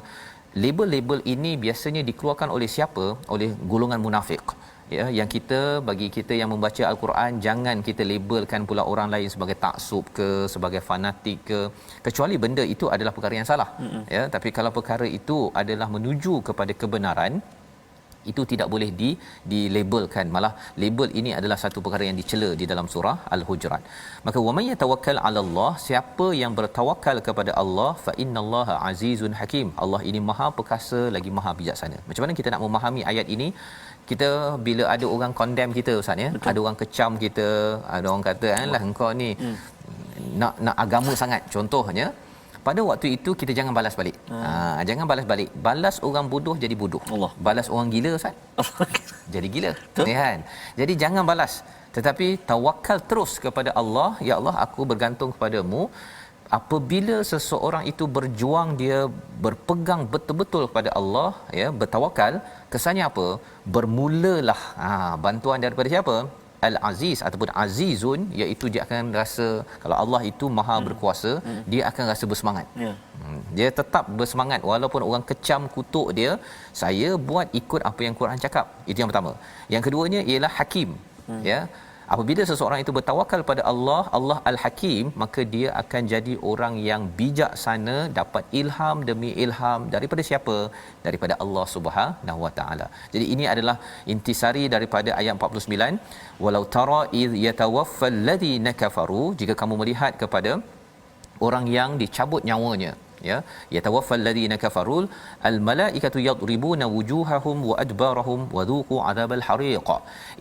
Speaker 3: Label-label ini biasanya dikeluarkan oleh siapa? Oleh golongan munafik. Ya, yang bagi kita yang membaca Al-Quran, jangan kita labelkan pula orang lain sebagai taksub ke, sebagai fanatik ke, kecuali benda itu adalah perkara yang salah. Ya, tapi kalau perkara itu adalah menuju kepada kebenaran, itu tidak boleh dilabelkan. Malah label ini adalah satu perkara yang dicela di dalam surah Al-Hujurat. Maka wa may yatawakkal 'ala Allah, siapa yang bertawakal kepada Allah, fa innallaha azizun hakim, Allah ini maha perkasa lagi maha bijaksana. Macam mana kita nak memahami ayat ini? Kita bila ada orang condemn kita, Ustaz, ya, ada orang kecam kita, ada orang kata lah engkau ni nak agama sangat, contohnya pada waktu itu kita jangan balas balik. Jangan balas balik. Balas orang bodoh jadi bodoh.
Speaker 2: Allah.
Speaker 3: Balas orang gila Ustaz. Jadi gila. Ya kan? Jadi jangan balas. Tetapi tawakal terus kepada Allah. Ya Allah, aku bergantung kepadamu. Apabila seseorang itu berjuang, dia berpegang betul-betul kepada Allah, ya, bertawakal, kesannya apa? Bermulalah bantuan daripada siapa? Al-Aziz ataupun Azizun, iaitu dia akan rasa kalau Allah itu maha berkuasa, dia akan rasa bersemangat. Dia tetap bersemangat walaupun orang kecam kutuk dia, saya buat ikut apa yang Quran cakap. Itu yang pertama. Yang keduanya ialah Hakim. Ya. Apabila seseorang itu bertawakal pada Allah, Allah Al-Hakim, maka dia akan jadi orang yang bijaksana, dapat ilham demi ilham daripada siapa? Daripada Allah Subhanahu Wa Taala. Jadi ini adalah intisari daripada ayat 49, walau tara iz yatawaffal ladina kafaru, jika kamu melihat kepada orang yang dicabut nyawanya, ya, yatawaffal ladina kafarul al malaikatu yadribuna wujuhahum wa adbarahum wa dhuqu adzabal hariq.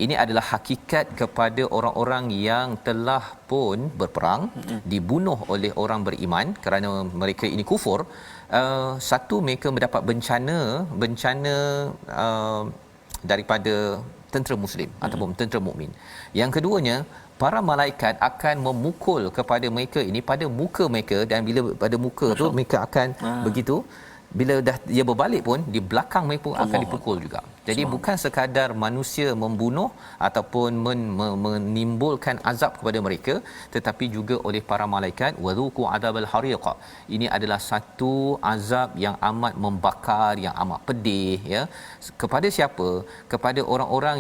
Speaker 3: Ini adalah hakikat kepada orang-orang yang telah pun berperang, dibunuh oleh orang beriman kerana mereka ini kufur. Satu, mereka mendapat bencana daripada tentera muslim ataupun tentera mukmin. Yang keduanya, para malaikat akan memukul kepada mereka ini pada muka mereka, dan bila pada muka tu mereka akan begitu, bila dah dia berbalik pun di belakang mereka pun akan dipukul juga. Jadi bukan sekadar manusia membunuh ataupun menimbulkan azab kepada mereka, tetapi juga oleh para malaikat, wadhuqu adzabal hariq. Ini adalah satu azab yang amat membakar, yang amat pedih, ya. Kepada siapa? Kepada orang-orang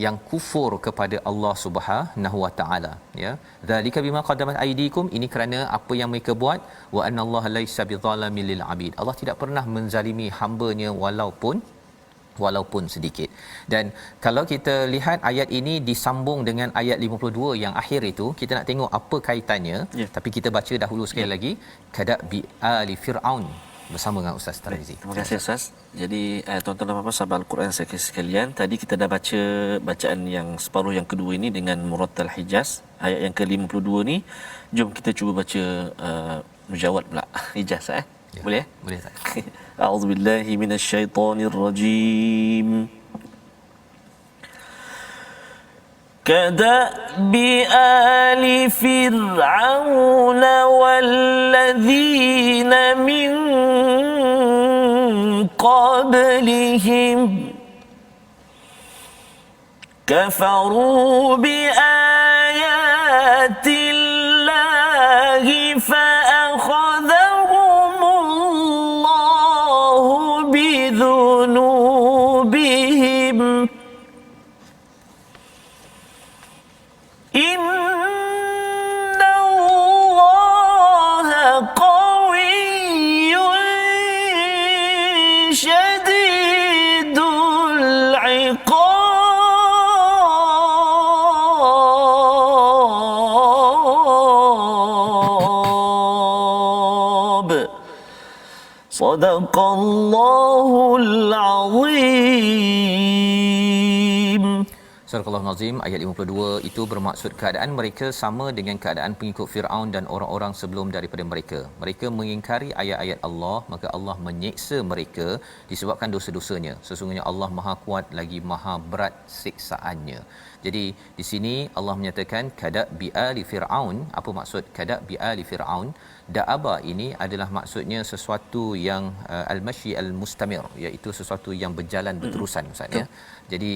Speaker 3: yang kufur kepada Allah Subhanahu Wa Taala, ya. Zalika bima qaddamat aydikum, ini kerana apa yang mereka buat. Wa annallaha laisa bidzalamin lil abid, Allah tidak pernah menzalimi hamba-Nya walaupun sedikit. Dan kalau kita lihat ayat ini disambung dengan ayat 52 yang akhir itu, kita nak tengok apa kaitannya, tapi kita baca dahulu sekali lagi kada bi ali fir'aun bersama dengan Ustaz Tarmizi.
Speaker 2: Terima kasih Ustaz. Jadi tuan-tuan dan puan-puan sahabat Al-Quran sekalian, tadi kita dah baca bacaan yang separuh yang kedua ini dengan Murattal Hijaz. Ayat yang ke-52 ni, jom kita cuba baca mujawad pula Hijaz, Boleh?
Speaker 3: Boleh tak?
Speaker 2: A'udzubillahi minasyaitonirrajim. كدأب آل فرعون والذين من قبلهم كفروا بآيات الله فأخذهم الله بذنوبهم إن الله قوي شديد العقاب صدق الله العظيم.
Speaker 3: Surah Al-Nazim ayat 52 itu bermaksud keadaan mereka sama dengan keadaan pengikut Firaun dan orang-orang sebelum daripada mereka. Mereka mengingkari ayat-ayat Allah, maka Allah menyeksa mereka disebabkan dosa-dosanya. Sesungguhnya Allah Maha Kuat lagi Maha Berat siksaannya. Jadi di sini Allah menyatakan kada bi ali Firaun. Apa maksud kada bi ali Firaun? Da'aba ini adalah maksudnya sesuatu yang al-masyi al-mustamir, iaitu sesuatu yang berjalan berterusan, Ustaz, ya. Jadi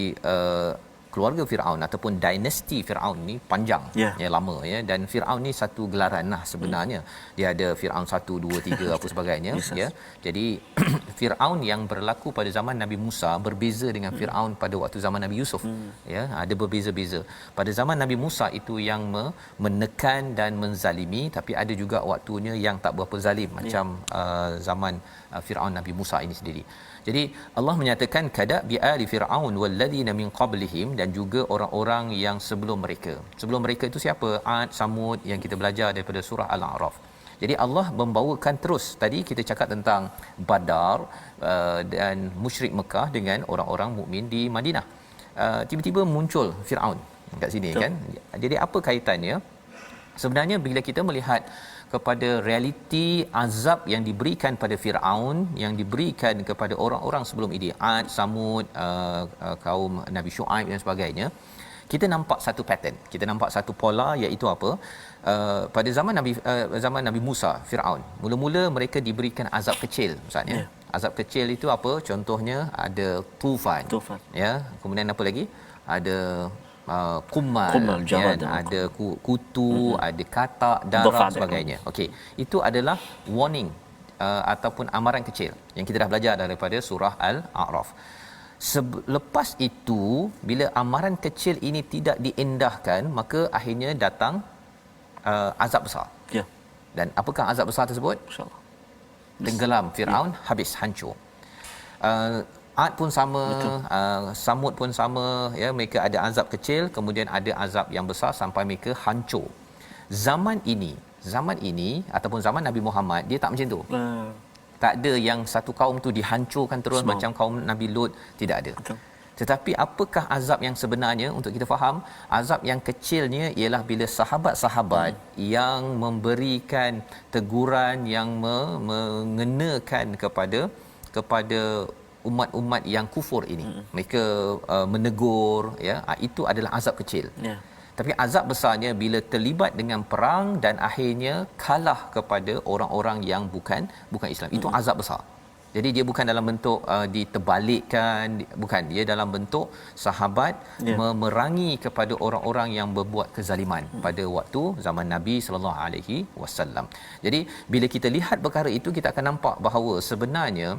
Speaker 3: keluarga Firaun ataupun dinasti Firaun ni panjang, ya, lama, ya, dan Firaun ni satu gelaran lah sebenarnya. Dia ada Firaun 1 2 3 apa sebagainya, ya. Jadi Firaun yang berlaku pada zaman Nabi Musa berbeza dengan Firaun pada waktu zaman Nabi Yusuf, ya, ada berbeza-beza. Pada zaman Nabi Musa itu yang menekan dan menzalimi, tapi ada juga waktunya yang tak berapa zalim macam zaman Firaun Nabi Musa ini sendiri. Jadi Allah menyatakan kada bi ali fir'aun walladzina min qablihim, dan juga orang-orang yang sebelum mereka. Sebelum mereka itu siapa? Ad, Samud yang kita belajar daripada surah Al-A'raf. Jadi Allah membawakan terus, tadi kita cakap tentang Badar dan musyrik Mekah dengan orang-orang mukmin di Madinah. Tiba-tiba muncul Firaun kat sini, kan. Jadi apa kaitannya? Sebenarnya bila kita melihat kepada realiti azab yang diberikan pada Firaun, yang diberikan kepada orang-orang sebelum ini, Ad, Samud, kaum Nabi Syuaib dan sebagainya, kita nampak satu pattern, kita nampak satu pola, iaitu apa? Pada zaman Nabi Musa, Firaun, mula-mula mereka diberikan azab kecil, Ustaz ya. Azab kecil itu apa? Contohnya ada tufan. Ya, kemudian apa lagi? Ada kumal kan? Ada kutu, ada katak, darah sebagainya. Okey, itu adalah warning ataupun amaran kecil yang kita dah belajar daripada surah Al-A'raf. Selepas itu, bila amaran kecil ini tidak diendahkan, maka akhirnya datang azab besar.
Speaker 2: Ya.
Speaker 3: Dan apakah azab besar tersebut?
Speaker 2: InsyaAllah.
Speaker 3: Tenggelam Firaun, habis, hancur. Ad pun sama, Samud pun sama, ya, mereka ada azab kecil, kemudian ada azab yang besar sampai mereka hancur. Zaman ini ataupun zaman Nabi Muhammad, dia tak macam tu. Tak ada yang satu kaum tu dihancurkan terus macam kaum Nabi Lut, tidak ada.
Speaker 2: Betul.
Speaker 3: Tetapi apakah azab yang sebenarnya untuk kita faham? Azab yang kecilnya ialah bila sahabat-sahabat yang memberikan teguran, yang mengenakan kepada umat-umat yang kufur ini. Mereka menegur, ya, itu adalah azab kecil.
Speaker 2: Ya.
Speaker 3: Tapi azab besarnya bila terlibat dengan perang dan akhirnya kalah kepada orang-orang yang bukan Islam. Itu azab besar. Jadi dia bukan dalam bentuk diterbalikkan, bukan, dia dalam bentuk sahabat memerangi kepada orang-orang yang berbuat kezaliman pada waktu zaman Nabi sallallahu alaihi wasallam. Jadi bila kita lihat perkara itu, kita akan nampak bahawa sebenarnya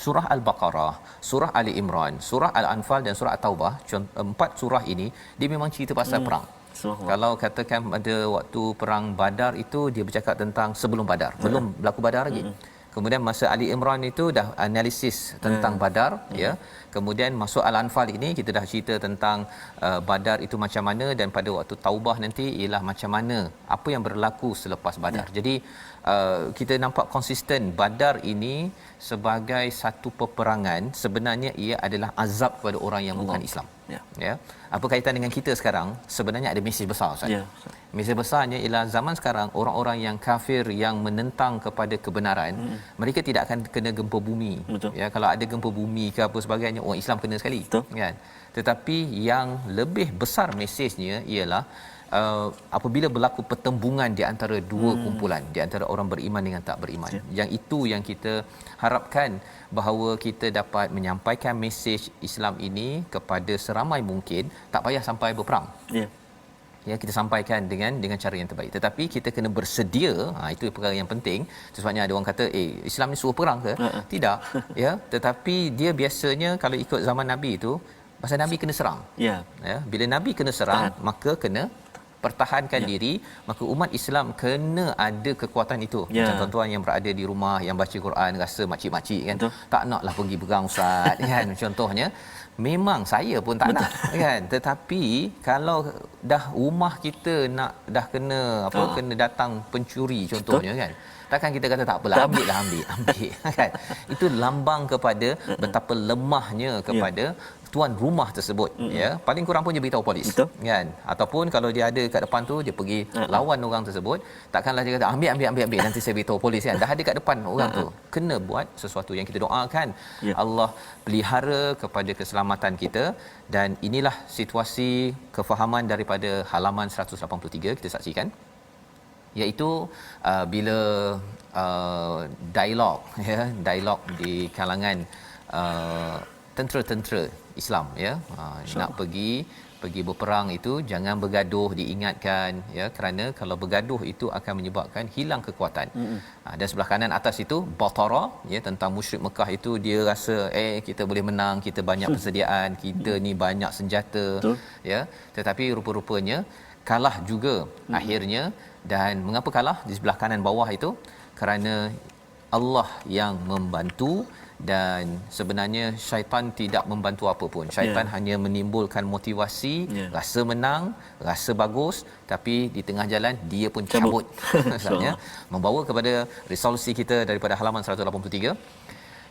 Speaker 3: surah Al-Baqarah, surah Ali Imran, surah Al-Anfal dan surah At-Taubah, empat surah ini dia memang cerita pasal perang. Kalau katakan pada waktu perang Badar itu, dia bercakap tentang sebelum Badar, belum berlaku Badar lagi. Kemudian masa Ali Imran itu dah analisis tentang Badar, ya. Kemudian masuk Al-Anfal ini kita dah cerita tentang Badar itu macam mana, dan pada waktu Taubah nanti ialah macam mana apa yang berlaku selepas Badar. Jadi kita nampak konsisten Badar ini sebagai satu peperangan, sebenarnya ia adalah azab kepada orang yang bukan Islam. Ya. Apa kaitan dengan kita sekarang? Sebenarnya ada mesej besar, Ustaz. Mesej besarnya ialah zaman sekarang orang-orang yang kafir yang menentang kepada kebenaran, mereka tidak akan kena gempa bumi. Ya, kalau ada gempa bumi ke apa sebagainya, orang Islam kena sekali. Kan? Tetapi yang lebih besar mesejnya ialah apabila berlaku pertembungan di antara dua kumpulan, di antara orang beriman dengan tak beriman. Yang itu yang kita harapkan, bahawa kita dapat menyampaikan mesej Islam ini kepada seramai mungkin, tak payah sampai berperang. Ya, kita sampaikan dengan cara yang terbaik. Tetapi kita kena bersedia, itu perkara yang penting. Sebabnya ada orang kata, Islam ni suruh perang ke? Tidak. Ya, tetapi dia biasanya kalau ikut zaman Nabi itu, masa Nabi kena serang. Ya, bila Nabi kena serang, maka kena pertahankan diri, maka umat Islam kena ada kekuatan itu. Macam tuan-tuan yang berada di rumah yang baca Quran, rasa makcik-makcik kan, tak naklah pergi perang, Ustaz. Kan, contohnya memang saya pun tak nak, kan, tetapi kalau dah rumah kita dah kena kena datang pencuri contohnya, kan, takkan kita kata tak apalah, ambil kan. Itu lambang kepada betapa lemahnya kepada tuan rumah tersebut. Ya, paling kurang pun dia beritahu polis. Kan, ataupun kalau dia ada kat depan tu, dia pergi lawan orang tersebut, takkanlah dia kata ambil nanti saya beritahu polis, kan. Dah ada kat depan orang tu, kena buat sesuatu yang kita doakan. Allah pelihara kepada keselamatan kita. Dan inilah situasi kefahaman daripada halaman 183 kita saksikan, iaitu bila dialog di kalangan tentera-tentera Islam, ya, nak pergi berperang itu, jangan bergaduh, diingatkan, ya, kerana kalau bergaduh itu akan menyebabkan hilang kekuatan. Dan sebelah kanan atas itu Batara, ya, tentang musyrik Mekah itu, dia rasa kita boleh menang, kita banyak persediaan, kita ni banyak senjata. Ya, tetapi rupa-rupanya kalah juga akhirnya. Dan mengapa kalah? Di sebelah kanan bawah itu, kerana Allah yang membantu. Dan sebenarnya syaitan tidak membantu apa pun. Syaitan hanya menimbulkan motivasi, rasa menang, rasa bagus, tapi di tengah jalan dia pun cabut. Maksudnya membawa kepada resolusi kita daripada halaman 183,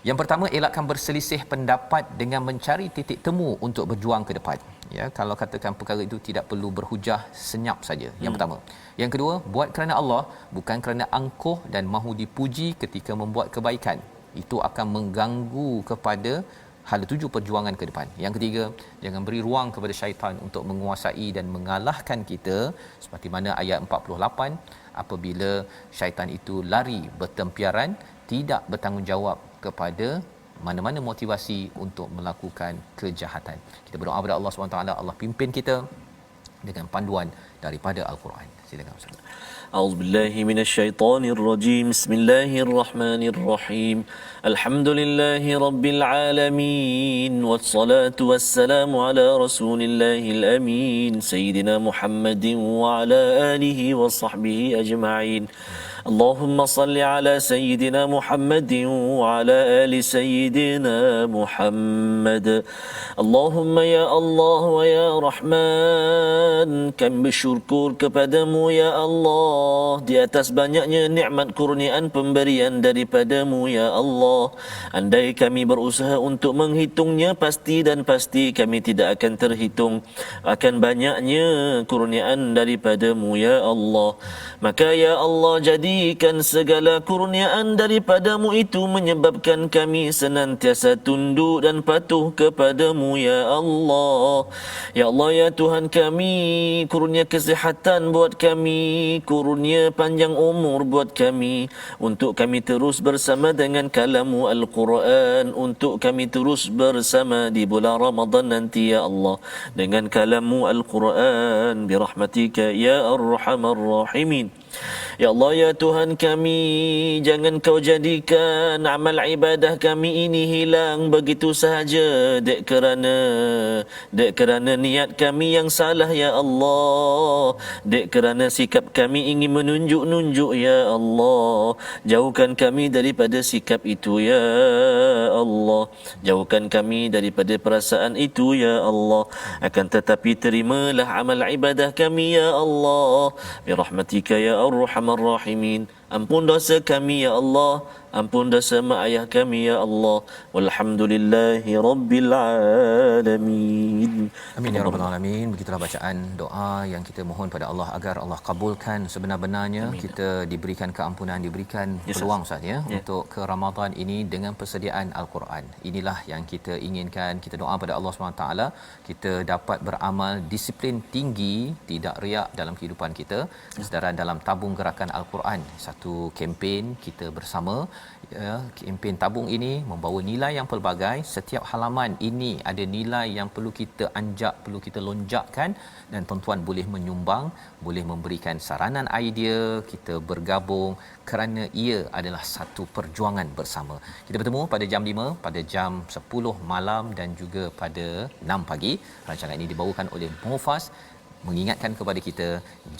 Speaker 3: Yang pertama, elakkan berselisih pendapat dengan mencari titik temu untuk berjuang ke depan. Ya, kalau katakan perkara itu tidak perlu berhujah, senyap saja. Yang pertama. Yang kedua, buat kerana Allah, bukan kerana angkuh dan mahu dipuji ketika membuat kebaikan. Itu akan mengganggu kepada hala tuju perjuangan ke depan. Yang ketiga, jangan beri ruang kepada syaitan untuk menguasai dan mengalahkan kita, seperti mana ayat 48, apabila syaitan itu lari bertempiaran, tidak bertanggungjawab kepada mana-mana motivasi untuk melakukan kejahatan. Kita berdoa kepada Allah SWT, Allah pimpin kita dengan panduan daripada Al-Quran. Silakan Ustaz.
Speaker 2: أعوذ بالله من الشيطان الرجيم بسم الله الرحمن الرحيم الحمد لله رب العالمين والصلاة والسلام على رسول الله الأمين سيدنا محمد وعلى آله وصحبه أجمعين اللهم صل على سيدنا محمد وعلى آل سيدنا محمد اللهم يا الله ويا رحمن kami bersyukur kepadamu ya Allah di atas banyaknya nikmat kurniaan pemberian daripadamu ya Allah. Andai kami berusaha untuk menghitungnya pasti dan pasti kami tidak akan terhitung akan banyaknya kurniaan daripadamu ya Allah. Maka ya Allah jadikan segala kurniaan daripadamu itu menyebabkan kami senantiasa tunduk dan patuh kepadamu ya Allah. Ya Allah ya Tuhan kami, kurnia kesihatan buat kami, kurnia panjang umur buat kami, untuk kami terus bersama dengan kalamu Al-Quran, untuk kami terus bersama di bulan Ramadan nanti ya Allah dengan kalamu Al-Quran birahmatika ya Arhamar Rahimin. Ya Allah ya Tuhan kami, jangan kau jadikan amal ibadah kami ini hilang begitu sahaja dek kerana niat kami yang salah ya Allah, dek kerana sikap kami ingin menunjuk-nunjuk ya Allah. Jauhkan kami daripada sikap itu ya Allah, jauhkan kami daripada perasaan itu ya Allah. Akan tetapi terimalah amal ibadah kami ya Allah birahmatika ya Arhamar Rahimin. Ampun dosa kami ya Allah, ampun dosa mak ayah kami ya Allah. Walhamdulillahi rabbil alamin.
Speaker 3: Amin ya rabbal alamin. Begitulah bacaan doa yang kita mohon pada Allah agar Allah kabulkan sebenar-benarnya. Amin. Kita diberikan keampunan, diberikan peluang Ustaz ya untuk ke Ramadan ini dengan persediaan Al-Quran. Inilah yang kita inginkan. Kita doa pada Allah SWT kita dapat beramal disiplin tinggi, tidak riak dalam kehidupan kita. Kesedaran dalam tabung gerakan Al-Quran, satu kempen kita bersama ya. Kempen tabung ini membawa nilai yang pelbagai. Setiap halaman ini ada nilai yang perlu kita anjak, perlu kita lonjakkan, dan tuan-tuan boleh menyumbang, boleh memberikan saranan idea, kita bergabung kerana ia adalah satu perjuangan bersama. Kita bertemu pada jam 5, pada jam 10 malam dan juga pada 6 pagi. Rancangan ini dibawakan oleh Mufas mengingatkan kepada kita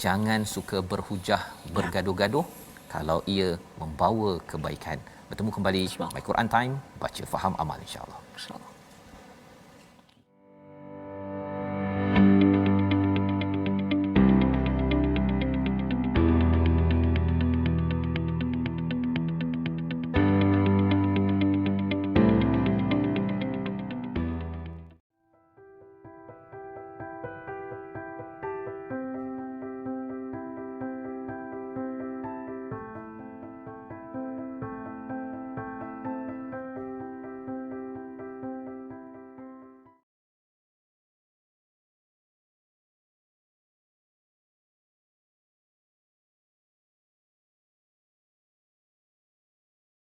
Speaker 3: jangan suka berhujah, bergaduh-gaduh kalau ia membawa kebaikan. Bertemu kembali My Quran Time, baca faham amal insya-Allah.